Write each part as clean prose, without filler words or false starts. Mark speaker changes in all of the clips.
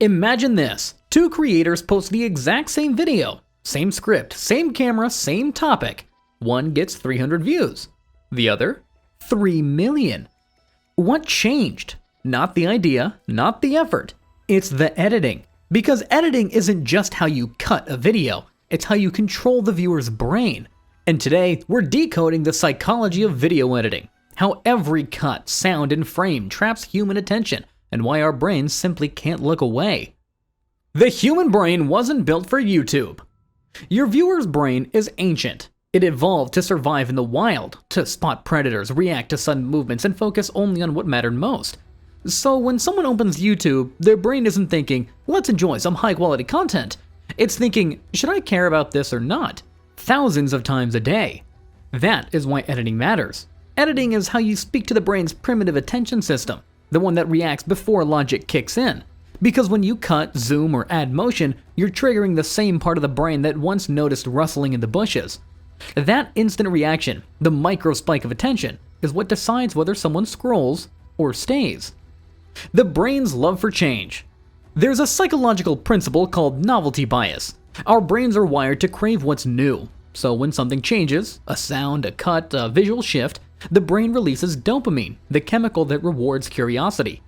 Speaker 1: Imagine this. Two creators post the exact same video. Same script, same camera, same topic. One gets 300 views. The other, 3 million. What changed? Not the idea, not the effort. It's the editing. Because editing isn't just how you cut a video, it's how you control the viewer's brain. And today, we're decoding the psychology of video editing. How every cut, sound, and frame traps human attention, and why our brains simply can't look away. The human brain wasn't built for YouTube. Your viewer's brain is ancient. It evolved to survive in the wild, to spot predators, react to sudden movements, and focus only on what mattered most. So when someone opens YouTube, their brain isn't thinking, let's enjoy some high-quality content. It's thinking, should I care about this or not? Thousands of times a day. That is why editing matters. Editing is how you speak to the brain's primitive attention system, the one that reacts before logic kicks in. Because when you cut, zoom, or add motion, you're triggering the same part of the brain that once noticed rustling in the bushes. That instant reaction, the micro spike of attention, is what decides whether someone scrolls or stays. The brain's love for change. There's a psychological principle called novelty bias. Our brains are wired to crave what's new. So when something changes, a sound, a cut, a visual shift, the brain releases dopamine, the chemical that rewards curiosity.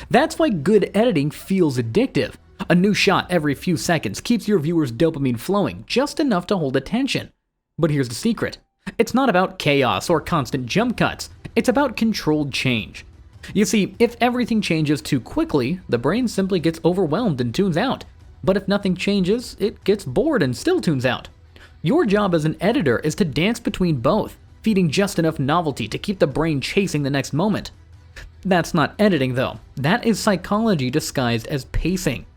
Speaker 1: That's why good editing feels addictive. A new shot every few seconds keeps your viewer's dopamine flowing just enough to hold attention. But here's the secret. It's not about chaos or constant jump cuts. It's about controlled change. You see, if everything changes too quickly, the brain simply gets overwhelmed and tunes out. But if nothing changes, it gets bored and still tunes out. Your job as an editor is to dance between both, feeding just enough novelty to keep the brain chasing the next moment. That's not editing though. That is psychology disguised as pacing.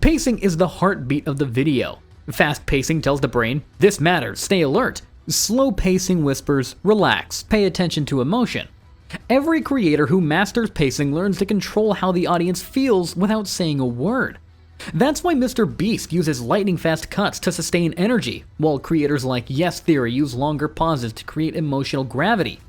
Speaker 1: Pacing is the heartbeat of the video. Fast pacing tells the brain, this matters, stay alert. Slow pacing whispers, relax, pay attention to emotion. Every creator who masters pacing learns to control how the audience feels without saying a word. That's why Mr. Beast uses lightning-fast cuts to sustain energy, while creators like Yes Theory use longer pauses to create emotional gravity.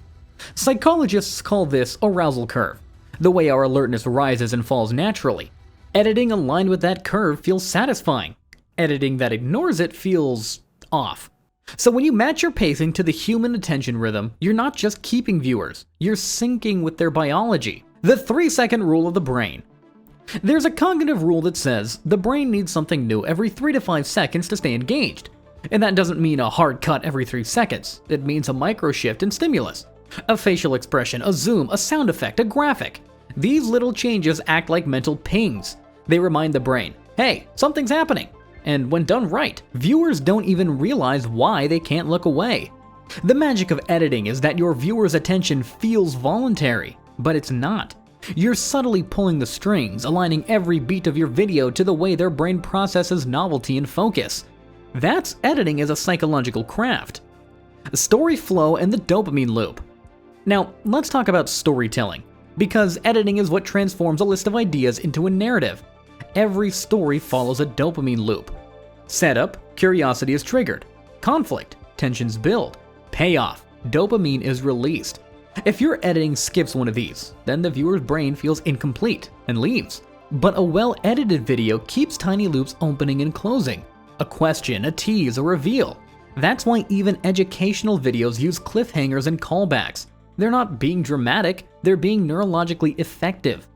Speaker 1: Psychologists call this arousal curve, the way our alertness rises and falls naturally. Editing aligned with that curve feels satisfying. Editing that ignores it feels off. So when you match your pacing to the human attention rhythm, you're not just keeping viewers, you're syncing with their biology. The 3-second rule of the brain. There's a cognitive rule that says the brain needs something new every 3 to 5 seconds to stay engaged. And that doesn't mean a hard cut every 3 seconds. It means a micro shift in stimulus. A facial expression, a zoom, a sound effect, a graphic. These little changes act like mental pings. They remind the brain, hey, something's happening. And when done right, viewers don't even realize why they can't look away. The magic of editing is that your viewer's attention feels voluntary, but it's not. You're subtly pulling the strings, aligning every beat of your video to the way their brain processes novelty and focus. That's editing as a psychological craft. Story flow and the dopamine loop. Now, let's talk about storytelling, because editing is what transforms a list of ideas into a narrative. Every story follows a dopamine loop. Setup, curiosity is triggered. Conflict, tensions build. Payoff, dopamine is released. If your editing skips one of these, then the viewer's brain feels incomplete and leaves. But a well-edited video keeps tiny loops opening and closing. A question, a tease, a reveal. That's why even educational videos use cliffhangers and callbacks. They're not being dramatic, they're being neurologically effective.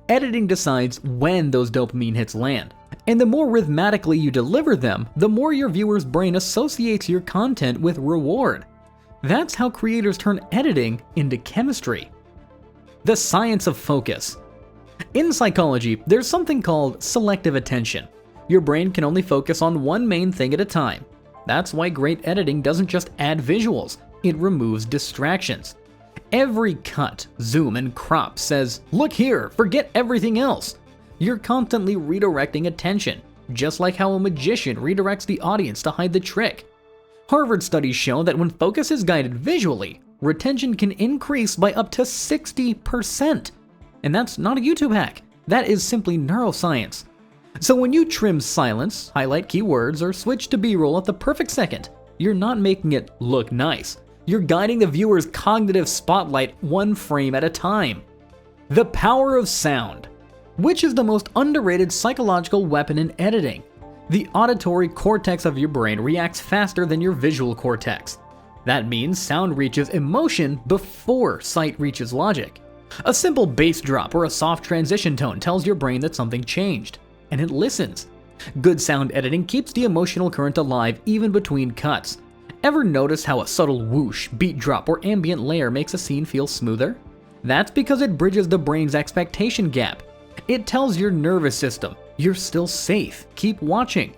Speaker 1: Editing decides when those dopamine hits land. And the more rhythmically you deliver them, the more your viewer's brain associates your content with reward. That's how creators turn editing into chemistry. The science of focus. In psychology, there's something called selective attention. Your brain can only focus on one main thing at a time. That's why great editing doesn't just add visuals, it removes distractions. Every cut, zoom, and crop says, look here, forget everything else. You're constantly redirecting attention, just like how a magician redirects the audience to hide the trick. Harvard studies show that when focus is guided visually, retention can increase by up to 60%. And that's not a YouTube hack, that is simply neuroscience. So when you trim silence, highlight keywords, or switch to B-roll at the perfect second, you're not making it look nice. You're guiding the viewer's cognitive spotlight one frame at a time. The power of sound. Which is the most underrated psychological weapon in editing? The auditory cortex of your brain reacts faster than your visual cortex. That means sound reaches emotion before sight reaches logic. A simple bass drop or a soft transition tone tells your brain that something changed, and it listens. Good sound editing keeps the emotional current alive even between cuts. Ever notice how a subtle whoosh, beat drop, or ambient layer makes a scene feel smoother? That's because it bridges the brain's expectation gap. It tells your nervous system, you're still safe, keep watching.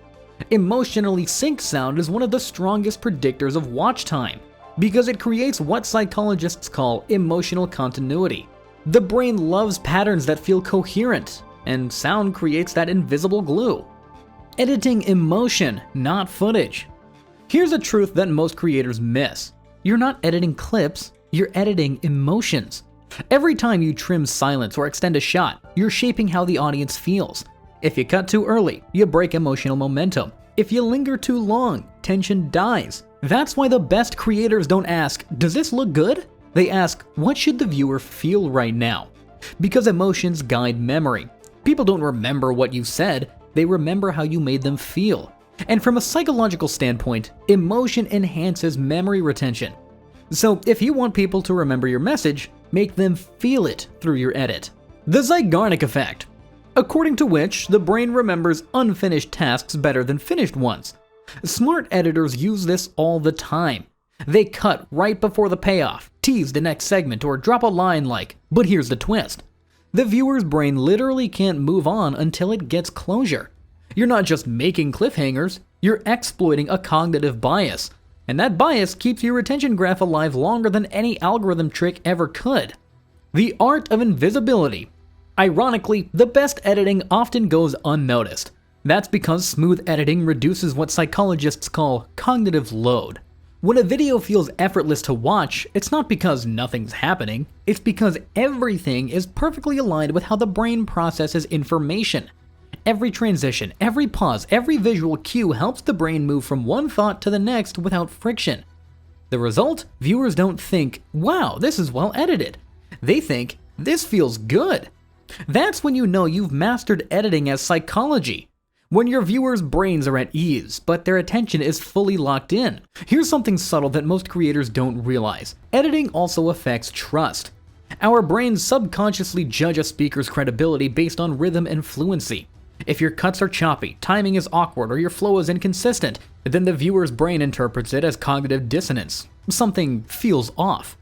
Speaker 1: Emotionally synced sound is one of the strongest predictors of watch time, because it creates what psychologists call emotional continuity. The brain loves patterns that feel coherent, and sound creates that invisible glue. Editing emotion, not footage. Here's a truth that most creators miss. You're not editing clips, you're editing emotions. Every time you trim silence or extend a shot, you're shaping how the audience feels. If you cut too early, you break emotional momentum. If you linger too long, tension dies. That's why the best creators don't ask, "Does this look good?" They ask, "What should the viewer feel right now?" Because emotions guide memory. People don't remember what you said, they remember how you made them feel. And from a psychological standpoint, emotion enhances memory retention. So if you want people to remember your message, make them feel it through your edit. The Zeigarnik effect, according to which the brain remembers unfinished tasks better than finished ones. Smart editors use this all the time. They cut right before the payoff, tease the next segment, or drop a line like, "But here's the twist." The viewer's brain literally can't move on until it gets closure. You're not just making cliffhangers, you're exploiting a cognitive bias. And that bias keeps your retention graph alive longer than any algorithm trick ever could. The art of invisibility. Ironically, the best editing often goes unnoticed. That's because smooth editing reduces what psychologists call cognitive load. When a video feels effortless to watch, it's not because nothing's happening, it's because everything is perfectly aligned with how the brain processes information. Every transition, every pause, every visual cue helps the brain move from one thought to the next without friction. The result? Viewers don't think, "Wow, this is well edited." They think, "This feels good." That's when you know you've mastered editing as psychology. When your viewers' brains are at ease, but their attention is fully locked in. Here's something subtle that most creators don't realize. Editing also affects trust. Our brains subconsciously judge a speaker's credibility based on rhythm and fluency. If your cuts are choppy, timing is awkward, or your flow is inconsistent, then the viewer's brain interprets it as cognitive dissonance. Something feels off.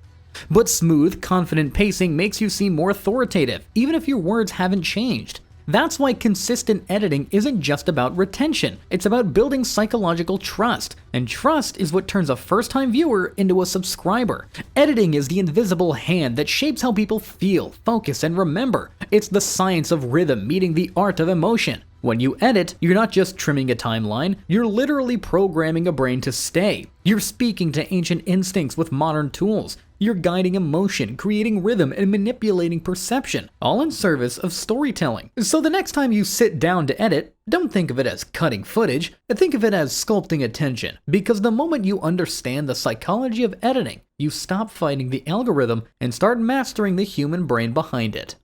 Speaker 1: But smooth, confident pacing makes you seem more authoritative, even if your words haven't changed. That's why consistent editing isn't just about retention, it's about building psychological trust, and trust is what turns a first-time viewer into a subscriber. Editing is the invisible hand that shapes how people feel, focus, and remember. It's the science of rhythm meeting the art of emotion. When you edit, you're not just trimming a timeline, you're literally programming a brain to stay. You're speaking to ancient instincts with modern tools. You're guiding emotion, creating rhythm, and manipulating perception, all in service of storytelling. So the next time you sit down to edit, don't think of it as cutting footage, think of it as sculpting attention. Because the moment you understand the psychology of editing, you stop fighting the algorithm and start mastering the human brain behind it.